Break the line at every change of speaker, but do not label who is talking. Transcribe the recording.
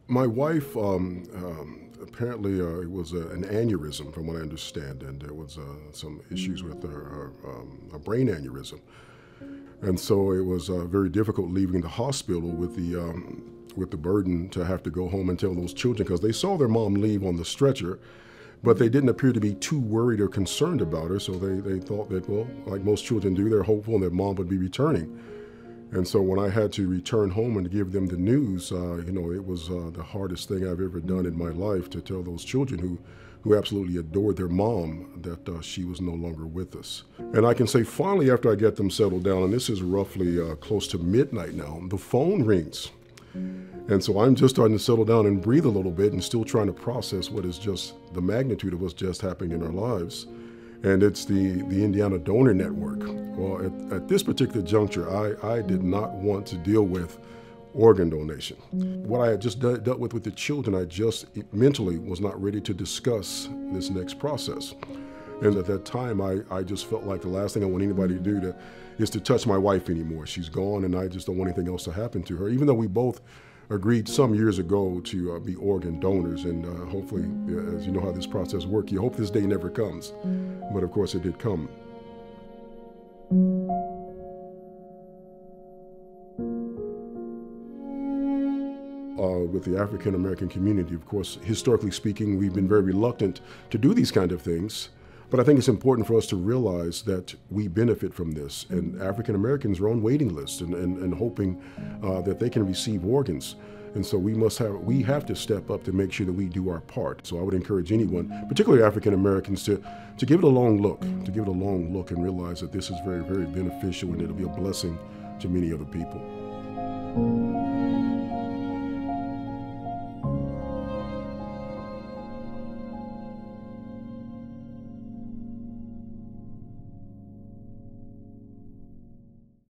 My wife, apparently, it was an aneurysm, from what I understand, and there was some issues with a brain aneurysm, and so it was very difficult leaving the hospital with the burden to have to go home and tell those children because they saw their mom leave on the stretcher, but they didn't appear to be too worried or concerned about her. So they thought that, well, like most children do, they're hopeful that mom would be returning. And so when I had to return home and give them the news, it was the hardest thing I've ever done in my life to tell those children who absolutely adored their mom that she was no longer with us. And I can say finally, after I get them settled down, and this is roughly close to midnight now, the phone rings. And so I'm just starting to settle down and breathe a little bit and still trying to process what is just the magnitude of what's just happening in our lives. And it's the Indiana Donor Network. Well, at this particular juncture, I did not want to deal with organ donation. What I had just dealt with the children, I just mentally was not ready to discuss this next process. And at that time, I just felt like the last thing I want anybody to do is to touch my wife anymore. She's gone, and I just don't want anything else to happen to her, even though we both agreed some years ago to be organ donors. And hopefully, as you know how this process works, you hope this day never comes. But of course, it did come. With the African American community, of course, historically speaking, we've been very reluctant to do these kind of things. But I think it's important for us to realize that we benefit from this, and African Americans are on waiting lists and hoping that they can receive organs. And so we have to step up to make sure that we do our part. So I would encourage anyone, particularly African Americans, to give it a long look, and realize that this is very, very beneficial, and it'll be a blessing to many other people.